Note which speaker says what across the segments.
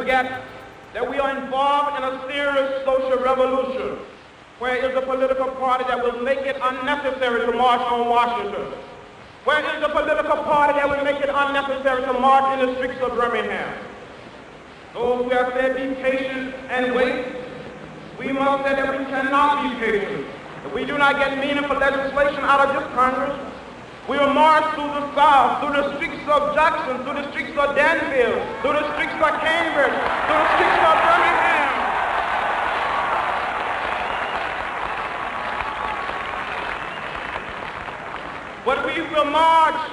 Speaker 1: forget that we are involved in a serious social revolution where is a political party that will make it unnecessary to march on Washington? Where is the political party that will make it unnecessary to march in the streets of Birmingham? Those who have said be patient and wait, we must say that we cannot be patient. If we do not get meaningful legislation out of this Congress, we will march through the South, through the streets of Jackson, through the streets of Danville, through the streets of Cambridge, through the streets of Birmingham. But we will march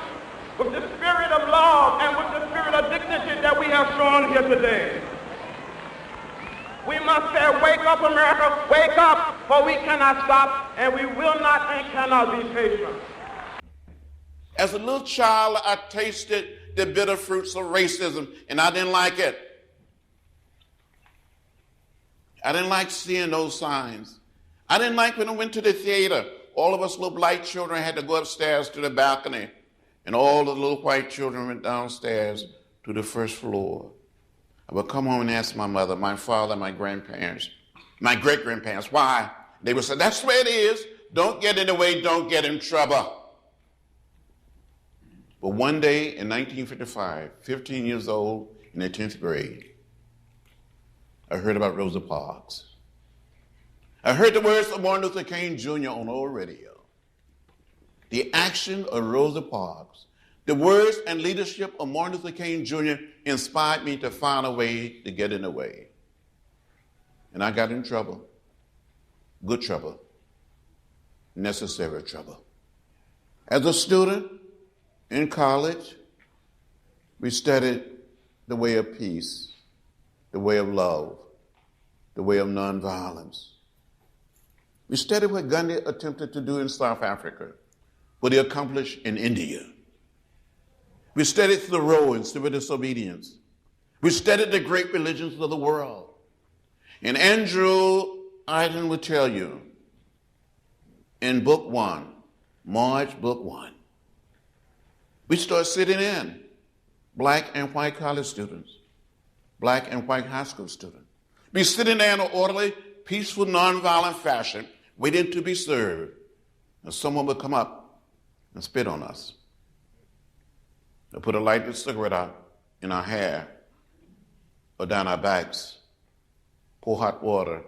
Speaker 1: with the spirit of love and with the spirit of dignity that we have shown here today. We must say, wake up, America, wake up, for we cannot stop, and we will not and cannot be patient.
Speaker 2: As a little child, I tasted the bitter fruits of racism, and I didn't like it. I didn't like seeing those signs. I didn't like when I went to the theater. All of us little black children had to go upstairs to the balcony, and all the little white children went downstairs to the first floor. I would come home and ask my mother, my father, my grandparents, my great-grandparents, why? They would say, that's the way it is. Don't get in the way, don't get in trouble. But one day in 1955, 15 years old in the 10th grade, I heard about Rosa Parks. I heard the words of Martin Luther King Jr. on old radio. The action of Rosa Parks, the words and leadership of Martin Luther King Jr. inspired me to find a way to get in the way. And I got in trouble. Good trouble. Necessary trouble. As a student in college, we studied the way of peace, the way of love, the way of nonviolence. We studied what Gandhi attempted to do in South Africa, what he accomplished in India. We studied Thoreau and civil disobedience. We studied the great religions of the world. And Andrew Iden will tell you in book 1, March book 1, we start sitting in, black and white college students, black and white high school students. We sitting there in an orderly, peaceful, nonviolent fashion, waiting to be served. And someone would come up and spit on us. They'll put a lighted cigarette out in our hair or down our backs, pour hot water,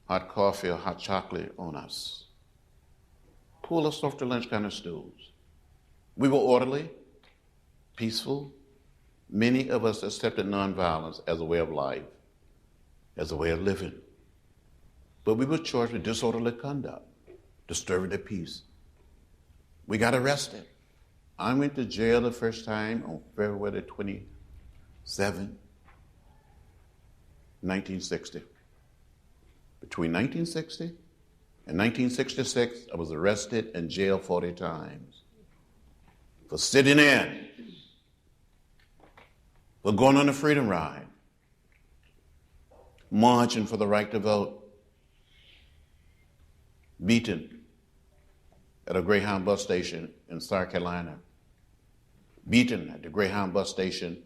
Speaker 2: hot coffee, or hot chocolate on us, pull us off the lunch counter stools. We were orderly, peaceful. Many of us accepted nonviolence as a way of life, as a way of living. But we were charged with disorderly conduct, disturbing the peace. We got arrested. I went to jail the first time on February 27, 1960. Between 1960 and 1966, I was arrested and jailed 40 times for sitting in, for going on a freedom ride, marching for the right to vote, beaten at a Greyhound bus station in South Carolina, beaten at the Greyhound bus station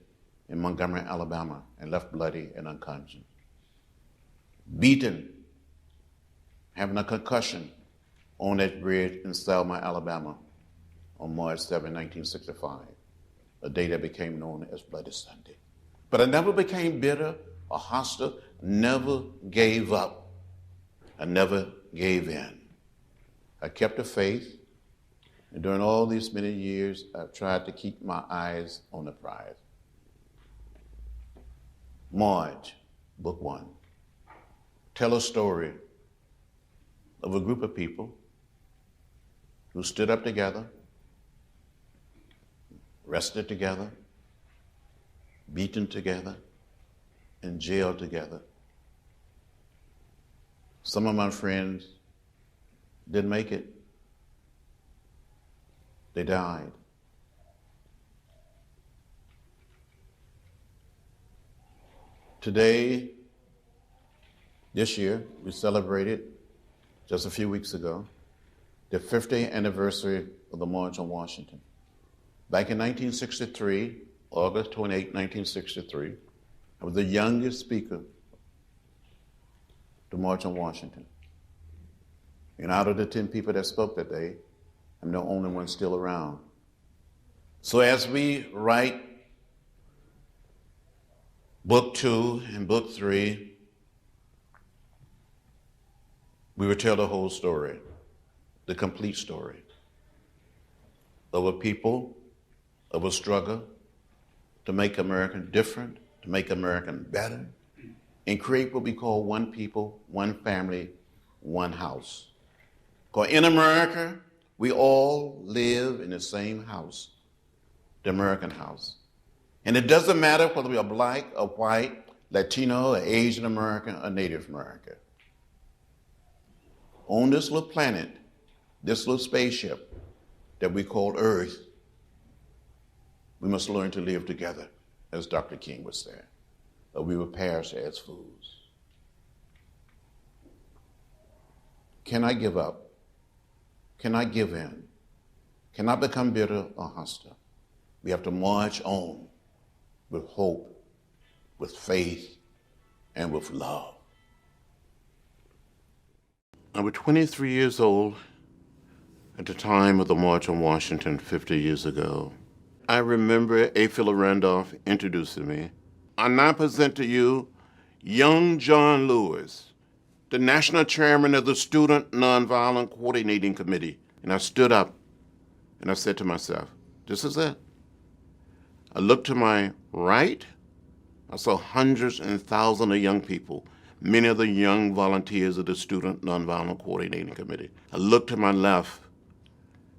Speaker 2: in Montgomery, Alabama, and left bloody and unconscious. Beaten, having a concussion on that bridge in Selma, Alabama on March 7, 1965, a day that became known as Bloody Sunday. But I never became bitter or hostile, never gave up. I never gave in. I kept the faith, and during all these many years, I've tried to keep my eyes on the prize. March, book 1. Tell a story of a group of people who stood up together, rested together, beaten together, and jailed together. Some of my friends didn't make it. They died. Today, this year, we celebrated, just a few weeks ago, the 50th anniversary of the March on Washington. Back in 1963, August 28, 1963, I was the youngest speaker to march on Washington. And out of the 10 people that spoke that day, I'm the only one still around. So as we write book 2 and book 3, we will tell the whole story, the complete story of a people, of a struggle to make America different, to make America better, and create what we call one people, one family, one house. Because in America, we all live in the same house, the American house. And it doesn't matter whether we are black or white, Latino or Asian American or Native American. On this little planet, this little spaceship that we call Earth, we must learn to live together, as Dr. King would say, or we will perish as fools. Can I give up? Can I give in? Can I become bitter or hostile? We have to march on with hope, with faith, and with love. I was 23 years old at the time of the March on Washington 50 years ago. I remember A. Philip Randolph introducing me. I now present to you young John Lewis, the national chairman of the Student Nonviolent Coordinating Committee. And I stood up and I said to myself, this is it. I looked to my right. I saw hundreds and thousands of young people, many of the young volunteers of the Student Nonviolent Coordinating Committee. I looked to my left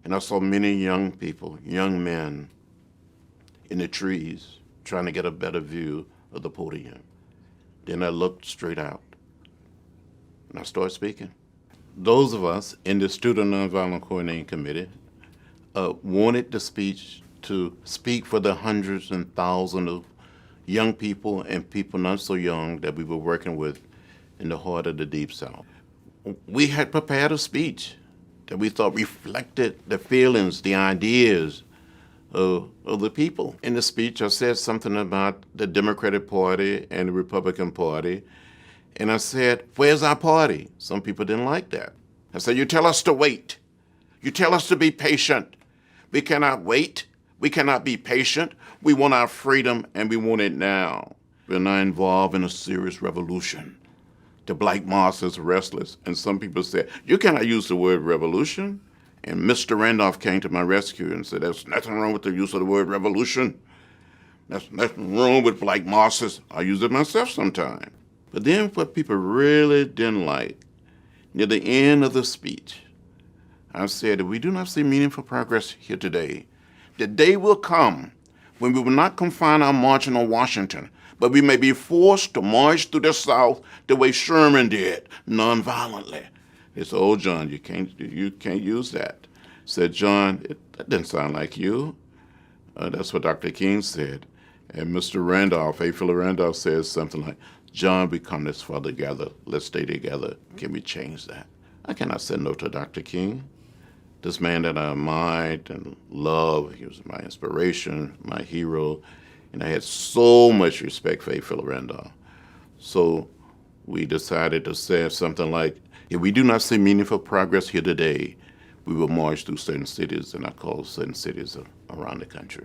Speaker 2: and I saw many young people, young men in the trees trying to get a better view of the podium. Then I looked straight out and I started speaking. Those of us in the Student Nonviolent Coordinating Committee wanted the speech to speak for the hundreds and thousands of young people and people not so young that we were working with in the heart of the Deep South. We had prepared a speech that we thought reflected the feelings, the ideas of the people. In the speech, I said something about the Democratic Party and the Republican Party, and I said, where's our party? Some people didn't like that. I said, you tell us to wait. You tell us to be patient. We cannot wait. We cannot be patient. We want our freedom, and we want it now. We're now involved in a serious revolution. The black mass is restless, and some people said, you cannot use the word revolution. And Mr. Randolph came to my rescue and said, there's nothing wrong with the use of the word revolution. There's nothing wrong with black masses. I use it myself sometime. But then what people really didn't like, near the end of the speech, I said, if we do not see meaningful progress here today, the day will come when we will not confine our marching on Washington, but we may be forced to march through the South the way Sherman did, nonviolently. They said, oh, John, you can't use that. I said, John, that didn't sound like you. That's what Dr. King said. And Mr. Randolph, A. Philip Randolph, says something like, John, we come this far together. Let's stay together. Can we change that? I cannot say no to Dr. King. This man that I admired and loved, he was my inspiration, my hero, and I had so much respect for A. Philip Randolph. So we decided to say something like, if we do not see meaningful progress here today, we will march through certain cities, and I call certain cities around the country.